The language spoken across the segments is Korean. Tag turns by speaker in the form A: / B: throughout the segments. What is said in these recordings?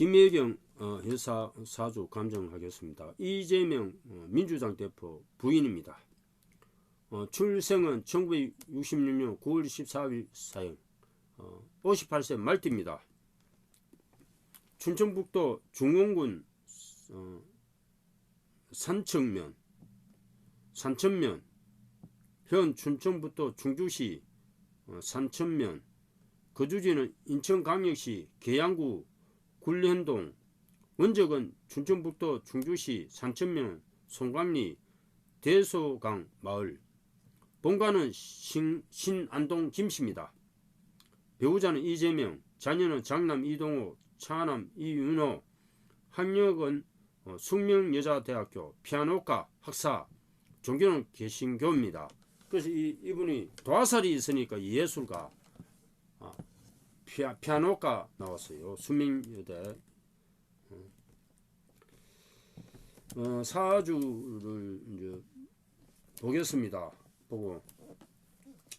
A: 김혜경 여사 사주 감정하겠습니다. 이재명 민주당 대표 부인입니다. 출생은 1966년 9월 14일 사형, 58세 말띠입니다. 춘천북도 중원군 산천면, 현 춘천북도 충주시 산천면, 거주지는 인천광역시 계양구 굴현동, 원적은 춘천북도 충주시 산천면 송광리 대소강 마을, 본가는 신안동 김씨입니다. 배우자는 이재명, 자녀는 장남 이동호, 차남 이윤호, 학력은 숙명여자대학교 피아노과 학사, 종교는 개신교입니다. 그래서 이분이 도화살이 있으니까 예술가, 피아노과 나왔어요. 숙명여대. 사주를 이제 보겠습니다. 보고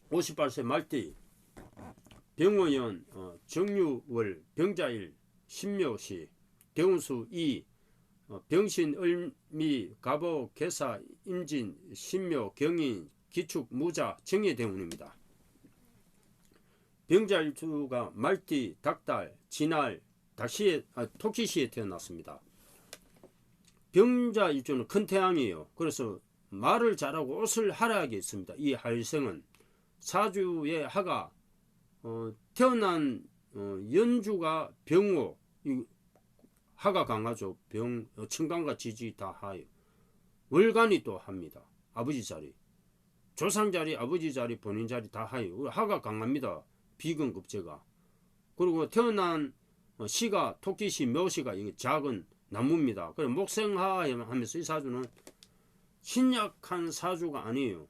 A: 58세 말띠, 병호연 정유월 병자일 신묘시 대운수 2 병신 을미 갑오 개사 임진 신묘 경인 기축 무자 정예대운입니다. 병자일주가 말띠 닭달 진알 토끼시에 태어났습니다. 병자일주는 큰 태양이에요. 그래서 말을 잘하고 옷을 화려하게 있습니다. 이 하일생은 사주의 하가 태어난 연주가 병호, 하가 강하죠. 청간과 지지 다 하요. 월간이 또 합니다. 아버지 자리, 조상 자리, 아버지 자리, 본인 자리 다 하요. 하가 강합니다. 비근급제가. 그리고 태어난 시가 토끼시, 묘시가 이게 작은 나무입니다. 그래서 목생하 하면서 이 사주는 신약한 사주가 아니에요.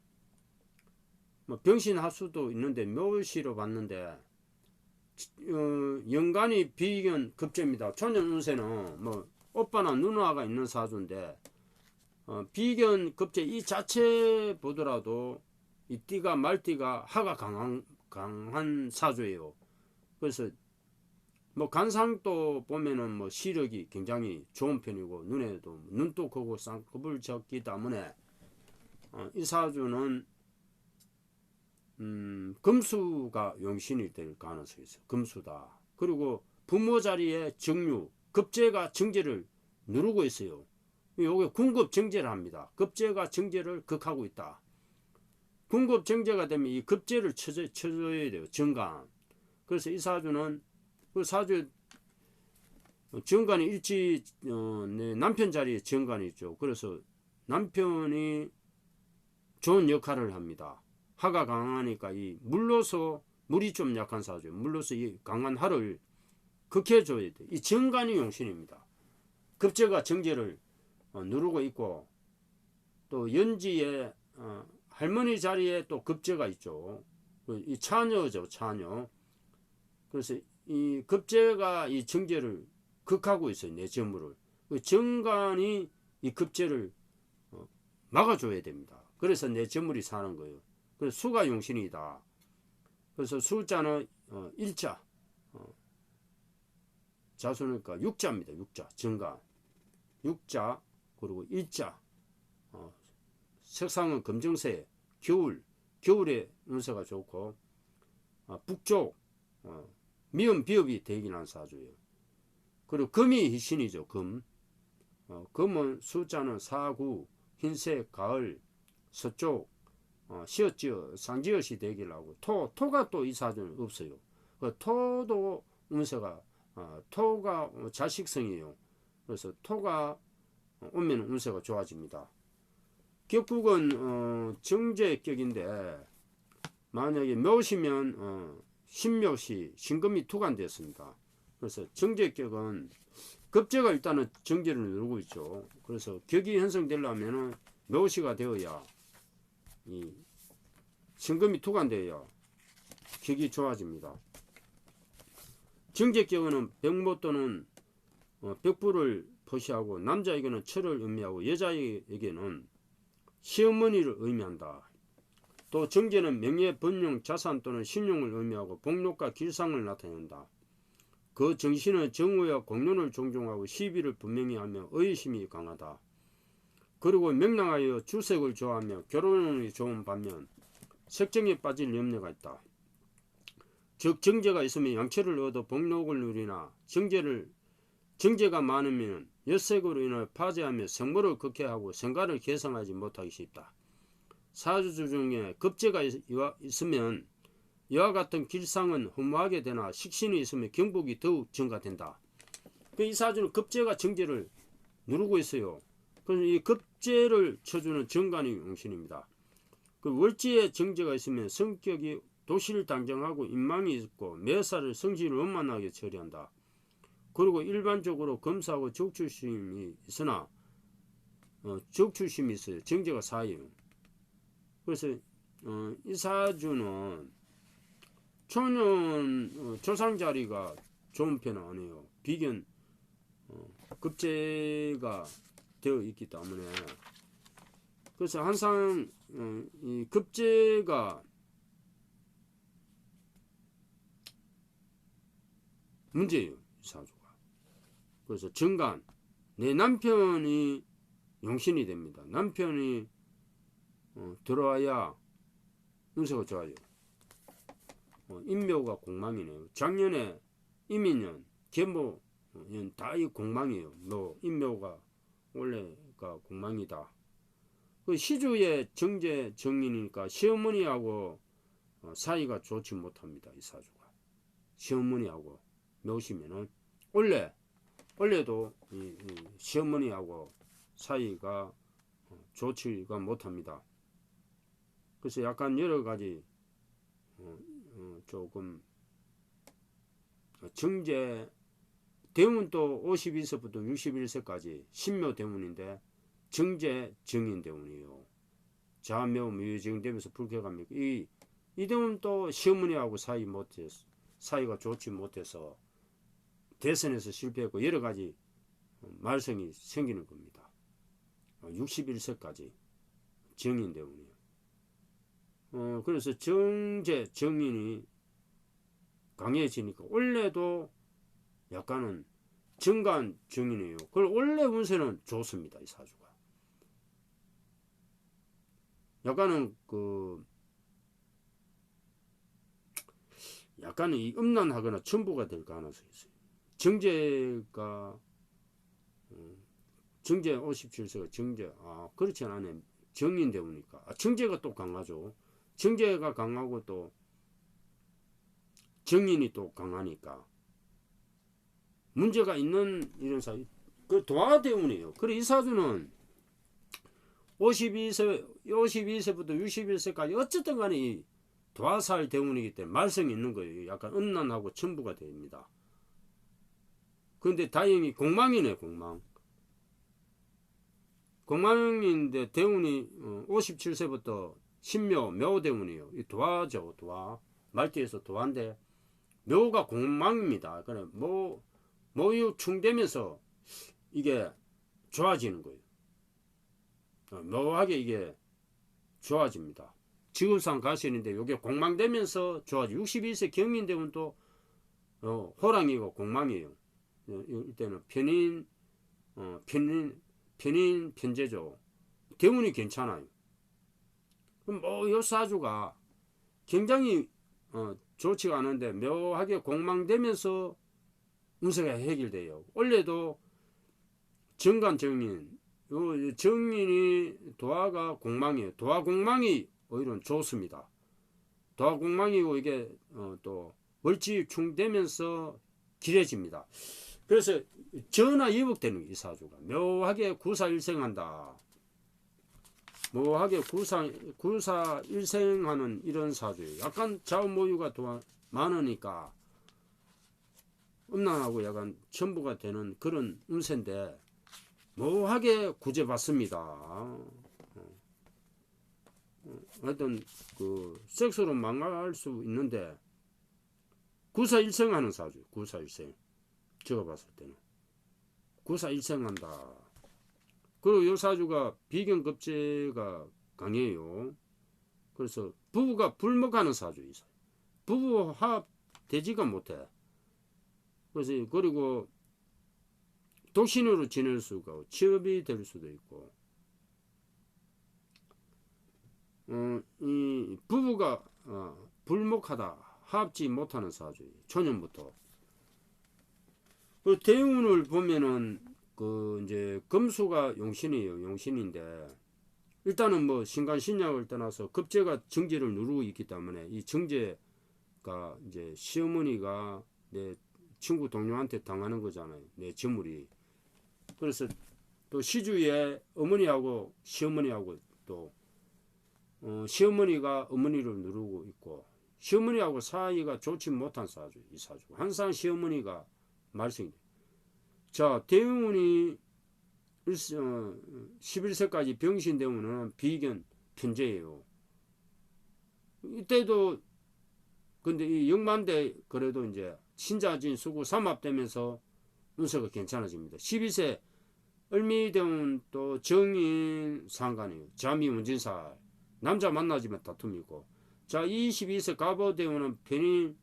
A: 병신합수도 있는데 묘시로 봤는데 연간이 비견 급제입니다. 초년 운세는 오빠나 누나가 있는 사주인데 비견 급제 이 자체 보더라도 이 띠가 말띠가 하가 강한 사주예요. 그래서 간상도 보면은 시력이 굉장히 좋은 편이고 눈에도 눈도 크고 쌍꺼풀 적기 때문에 이 사주는 금수가 용신이 될 가능성이 있어요. 금수다. 그리고 부모 자리에 정유, 급제가 정제를 누르고 있어요. 요게 군급 정제를 합니다. 급제가 정제를 극하고 있다. 군급 정제가 되면 이 급제를 쳐줘야 돼요. 정간. 그래서 이 사주는 그 사주 정간이 일지 남편 자리에 정간이 있죠. 그래서 남편이 좋은 역할을 합니다. 하가 강하니까 이 물로서 물이 좀 약한 사주예요. 물로서 이 강한 하를 극해줘야 돼. 이 정간이 용신입니다. 급제가 정제를 누르고 있고 또 연지에 할머니 자리에 또 급제가 있죠. 이 차녀죠, 차녀. 그래서 이 급제가 이 정제를 극하고 있어요. 내 재물을. 정간이 이 급제를 막아줘야 됩니다. 그래서 내 재물이 사는 거예요. 그래서 수가 용신이다. 그래서 숫자는 일자, 자수니까 육자입니다. 육자, 정간, 육자, 그리고 일자. 색상은 검정색, 겨울에 운세가 좋고 북쪽 미음 비읍이 대긴한 사주예요. 그리고 금이 신이죠. 금은 숫자는 4, 9, 흰색, 가을, 서쪽, 시옷지어, 상지엇이 되기를 하고 토가 또 이 사주는 없어요. 토도 운세가 토가 자식성이에요. 그래서 토가 오면 운세가 좋아집니다. 격국은 정제격인데 만약에 묘시면 신묘시 신금이 투간되었습니다. 그래서 정제격은 급제가 일단은 정제를 누르고 있죠. 그래서 격이 형성되려면 묘시가 되어야 이 신금이 투간되어야 격이 좋아집니다. 정제격은 백모 또는 벽부를 표시하고 남자에게는 철을 의미하고 여자에게는 시어머니를 의미한다. 또 정제는 명예, 번영, 자산 또는 신용을 의미하고 복록과 길상을 나타낸다. 그 정신은 정오와 공론을 존중하고 시비를 분명히 하며 의심이 강하다. 그리고 명랑하여 주색을 좋아하며 결혼이 좋은 반면 색정에 빠질 염려가 있다. 즉 정제가 있으면 양체를 얻어 복록을 누리나 정제가 많으면 엿색으로 인해 파제하며 생모를 극해하고 생가를 개성하지 못하기 쉽다. 사주 중에 급제가 있으면 이와 같은 길상은 허무하게 되나 식신이 있으면 경복이 더욱 증가된다. 이 사주는 급제가 정제를 누르고 있어요. 그래서 이 급제를 쳐주는 정관이 용신입니다. 그 월지에 정제가 있으면 성격이 도실당정하고 인망이 있고 매사를 성질을 원만하게 처리한다. 그리고 일반적으로 검사하고 적출심이 있으나 적출심이 있어요. 정제가 4예요. 그래서 이 사주는 초년 조상 자리가 좋은 편은 아니에요. 비견 급제가 되어 있기 때문에 그래서 항상 이 급제가 문제예요. 이 사주가. 그래서 정관 내 남편이 용신이 됩니다. 남편이 들어와야 운세가 좋아요. 인묘가 공망이네요. 작년에 이민년, 계모년 다 이 공망이에요. 인묘가 원래가 공망이다. 그 시주의 정제 정인이니까 시어머니하고 사이가 좋지 못합니다. 이 사주가. 시어머니하고 묘시면은 원래도 이 시어머니하고 사이가 좋지가 못합니다. 그래서 약간 여러 가지 조금 정제 대운 또 52세부터 61세까지 신묘 대운인데 정제 정인 대운이에요. 자묘 묘정되면서 불쾌감이 이 대운 또 시어머니하고 사이가 좋지 못해서 대선에서 실패했고 여러 가지 말썽이 생기는 겁니다. 61세까지 정인 대운이에요. 그래서 정제 정인이 강해지니까 원래도 약간은 정관 정인이에요. 그걸 원래 운세는 좋습니다. 이 사주가. 약간은 약간은 이 음란하거나 첨부가 될 가능성이 있어요. 정제 57세가 정제 그렇지 않네. 정인 대우니까 정제가 또 강하죠. 정제가 강하고 또 정인이 또 강하니까 문제가 있는 이런 사주. 그 도화대운이에요. 그래 이 사주는 52세부터 61세까지 어쨌든 간에 이 도화살 대운이기 때문에 말썽이 있는 거예요. 약간 음란하고 첨부가 됩니다. 그런데 다행히 공망이네. 공망인데 대운이 57세부터 신묘 묘대운이에요. 이 도화죠. 도화 말띠에서 도화인데 묘가 공망입니다. 그래 모유충되면서 이게 좋아지는 거예요. 묘하게 이게 좋아집니다. 직업상 가시는데 이게 공망되면서 좋아지. 62세 경인대운 또 호랑이고 공망이에요. 이때는 편제죠. 대운이 괜찮아요. 그럼 이 사주가 굉장히 좋지가 않은데 묘하게 공망되면서 운세가 해결돼요. 원래도 정관 정인, 정인이 도화가 공망이에요. 도화 공망이 오히려 좋습니다. 도화 공망이고 이게 또 월지충되면서 길해집니다. 그래서 전화위복되는 이 사주가 묘하게 구사일생한다. 묘하게 구사일생하는 이런 사주예요. 약간 자원모유가 많으니까 음란하고 약간 첨부가 되는 그런 운세인데 묘하게 구제받습니다. 하여튼 섹스로 망할 수 있는데 구사일생하는 사주. 구사일생 제가 봤을 때는 구사일생한다. 그리고 이 사주가 비견급제가 강해요. 그래서 부부가 불먹하는 사주. 부부 화합 되지가 못해. 그래서 그리고 독신으로 지낼 수가 있고 취업이 될 수도 있고 이 부부가 불목하다 합지 못하는 사주 초년부터. 그 대운을 보면은 그 이제 금수가 용신이에요. 용신인데 일단은 뭐 신간신약을 떠나서 급제가 정제를 누르고 있기 때문에 이 정제가 이제 시어머니가 내 친구 동료한테 당하는 거잖아요. 내 재물이. 그래서 또 시주에 어머니하고 시어머니하고 또 시어머니가 어머니를 누르고 있고 시어머니하고 사이가 좋지 못한 사주 이 사주. 항상 시어머니가 말썽이. 자 대운이 11세까지 병신되면은 비견 편제예요. 이때도 근데 이 영만대 그래도 이제 신자진 수구 삼합되면서 운세가 괜찮아집니다. 12세 을미대운 또 정인 상관이에요. 자미 운진사 남자 만나지면 다툼이고. 자 22세 갑오대운은 편인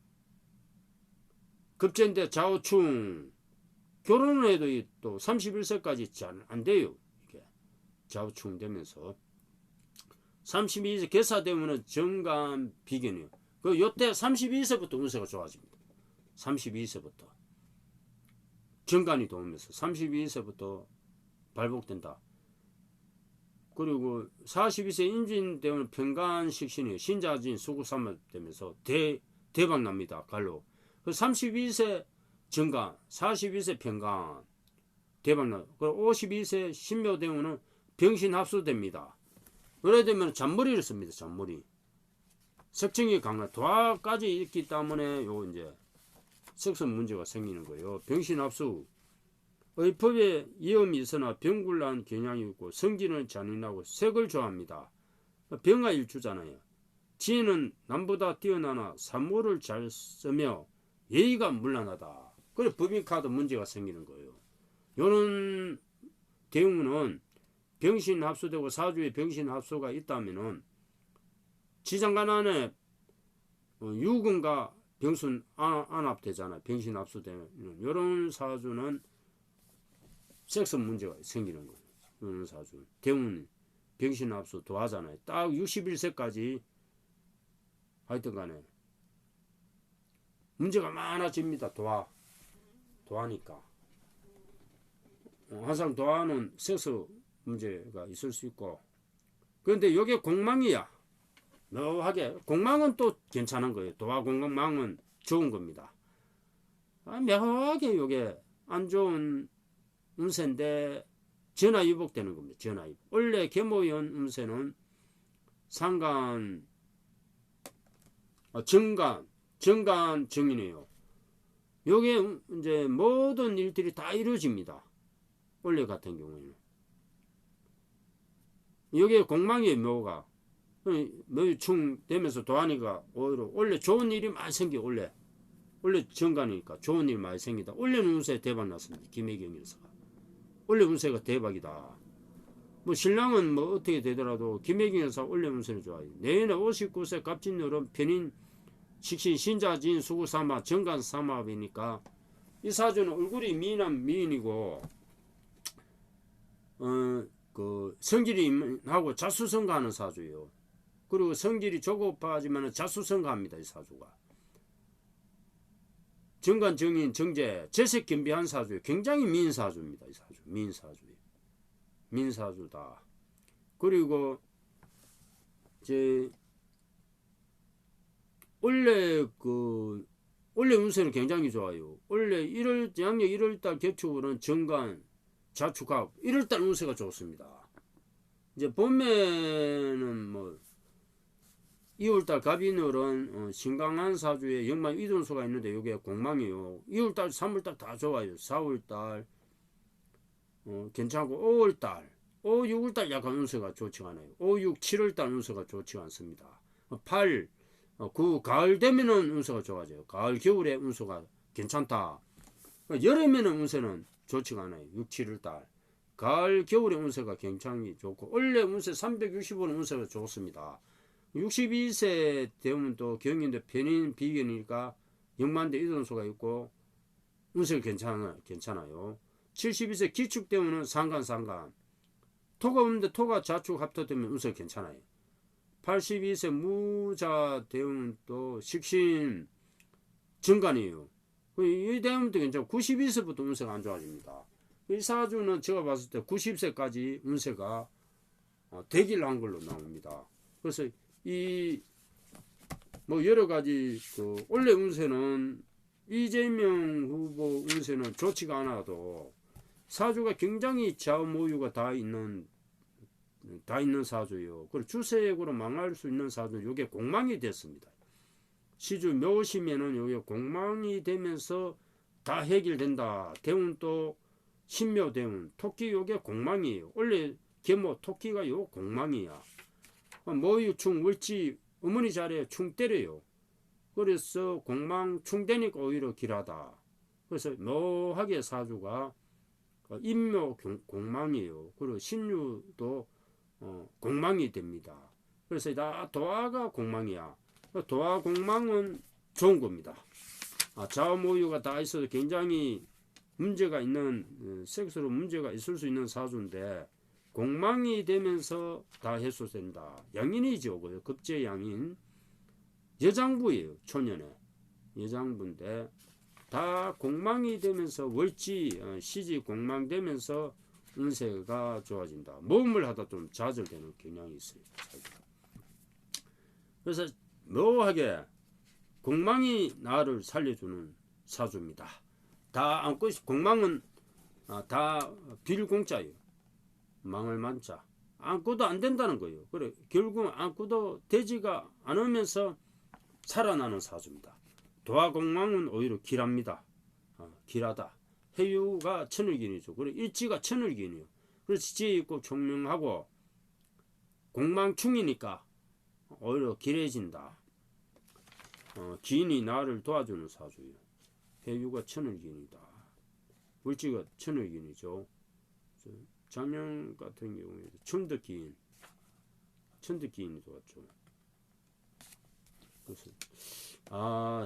A: 급제인데 좌우충 결혼을 해도 또 31세까지 잘 안 돼요. 이게 좌우충 되면서 32세 개사되면은 정간 비견이에요. 그 요때 32세부터 운세가 좋아집니다. 32세부터 정간이 도우면서 32세부터 발복된다. 그리고 42세 임진되면 평간식신이에요. 신자진 수구삼합 되면서 대박 납니다. 갈로. 그 32세 정간, 42세 평간 대박나요. 그리고 52세 신묘대운은 병신합수됩니다. 그래 되면 잔머리를 씁니다. 잔머리. 석증이 강한 도화까지 있기 때문에 요 이제 석선 문제가 생기는 거예요. 병신합수. 의법에 위험이 있으나 병굴난 경향이 있고 성질은 잔인하고 색을 좋아합니다. 병화일주잖아요. 지혜는 남보다 뛰어나나 산모를 잘 쓰며 예의가 문란하다. 그래 법인카드 문제가 생기는 거예요. 요런 대응은 병신 합수되고 사주에 병신 합수가 있다면은 지장간 안에 유금과 병순 안합되잖아요. 병신 합수되면 요런 사주는 섹스 문제가 생기는 거예요. 요런 사주 대운 병신 합수 도하잖아요. 딱 61세까지 하여튼 간에 문제가 많아집니다. 도하니까. 항상 도하는 섹스 문제가 있을 수 있고. 그런데 이게 공망이야. 묘하게. 공망은 또 괜찮은 거예요. 도하 공망은 좋은 겁니다. 묘하게 이게 안 좋은 운세인데 전화위복되는 겁니다. 전화위복. 원래 계모연 운세는 상간, 정간 정인이에요. 요게 이제 모든 일들이 다 이루어집니다. 원래 같은 경우에는. 요게 공망이에요. 묘가. 묘충 되면서 도하니까 오히려 원래 좋은 일이 많이 생겨. 원래 정간이니까 좋은 일 많이 생기다. 원래는 운세 대박 났습니다. 김혜경 여사가. 원래 운세가 대박이다. 뭐 신랑은 뭐 어떻게 되더라도 김혜경 여사 원래 운세는 좋아요. 내년에 59세 갑진여름 편인 식신 신자진 수구삼합 정간삼합이니까 이 사주는 얼굴이 미남 미인이고 그 성질이 하고 자수성가하는 사주예요. 그리고 성질이 조급하지만 자수성가합니다. 이 사주가. 정간 정인 정제 재색 겸비한 사주예요. 굉장히 미인 사주입니다. 이 사주 미인 사주예요. 미인 사주다. 그리고 이제 원래 운세는 굉장히 좋아요. 원래 양력 1월달 개축은 정간 자축합 1월달 운세가 좋습니다. 이제 봄에는 뭐 2월달 갑인월은 신강한 사주에 영만 이동수가 있는데 이게 공망이요. 2월달 3월달 다 좋아요. 4월달 괜찮고 5월달 5, 6월달 약간 운세가 좋지가 않아요. 5, 6, 7월달 운세가 좋지가 않습니다. 8, 9 가을 되면은 운세가 좋아져요. 가을 겨울에 운세가 괜찮다. 여름에는 운세는 좋지가 않아요. 6, 7월달 가을 겨울에 운세가 굉장히 좋고 원래 운세 365는 운세가 좋습니다. 62세 되면 또 경인데 편인 비견이니까 영만대 이동수가 있고 운세가 괜찮아요. 72세 기축대운은 상간. 토가 없는데 토가 자축 합토되면 운세가 괜찮아요. 82세 무자대운은 또 식신 정간이에요. 이 대운도 괜찮고 92세부터 운세가 안 좋아집니다. 이 사주는 제가 봤을 때 90세까지 운세가 대기를 한 걸로 나옵니다. 그래서 이 뭐 여러 가지 그 원래 운세는 이재명 후보 운세는 좋지가 않아도 사주가 굉장히 좌우모유가 다 있는 사주예요. 그리고 주세액으로 망할 수 있는 사주, 이게 공망이 됐습니다. 시주 묘시면은 이게 공망이 되면서 다 해결된다. 대운 또 신묘대운, 토끼 요게 공망이에요. 원래 계모 토끼가 요 공망이야. 모유충 월지 어머니 자리에 충 때려요. 그래서 공망 충되니까 오히려 길하다. 그래서 묘하게 사주가 인묘 공망이에요. 그리고 신유도 공망이 됩니다. 그래서 다 도화가 공망이야. 도화 공망은 좋은 겁니다. 좌우모유가 다 있어도 굉장히 문제가 있는 섹스로 문제가 있을 수 있는 사주인데 공망이 되면서 다 해소된다. 양인이죠. 급제양인 여장부예요. 초년에 여장부인데 다 공망이 되면서 월지 시지 공망되면서 운세가 좋아진다. 모험을 하다 좀 좌절되는 경향이 있어요. 그래서 묘하게 공망이 나를 살려주는 사주입니다. 다 안고 공망은 다 빌공짜예요. 망을 만자 안고도 안 된다는 거예요. 그래 결국 안고도 되지가 않으면서 살아나는 사주입니다. 도화공망은 오히려 길합니다. 길하다. 해유가 천을기이죠. 그래 일지가 천을기이요. 그래서 지혜 있고 총명하고 공망충이니까 오히려 길해진다. 기인이 나를 도와주는 사주예요. 해유가 천을기이다. 물지가 천을기이죠. 작년 같은 경우에 천득기인이 좋았죠. 그래서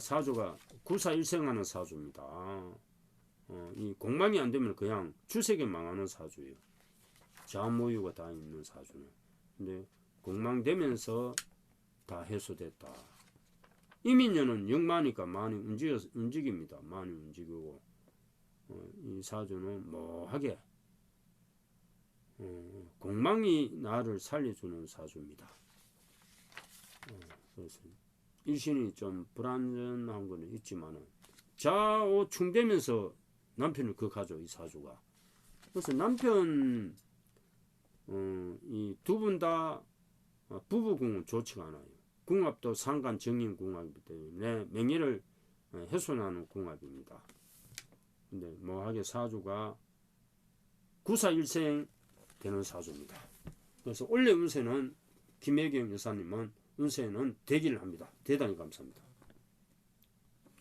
A: 사주가 구사일생하는 사주입니다. 이 공망이 안 되면 그냥 주색에 망하는 사주예요. 좌모유가 다 있는 사주는. 근데 공망되면서 다 해소됐다. 이민년은 역마니까 많이 움직입니다. 많이 움직이고 이 사주는 뭐하게 공망이 나를 살려주는 사주입니다. 그래서 일신이 좀 불안전한 거는 있지만은 좌우충되면서 남편을 극하죠. 이 사주가. 그래서 남편 이 두 분 다 부부궁은 좋지가 않아요. 궁합도 상간 정인 궁합이기 때문에 명예를 훼손하는 궁합입니다. 근데 뭐하게 사주가 구사일생 되는 사주입니다. 그래서 원래 운세는 김혜경 여사님은 운세는 대기를 합니다. 대단히 감사합니다.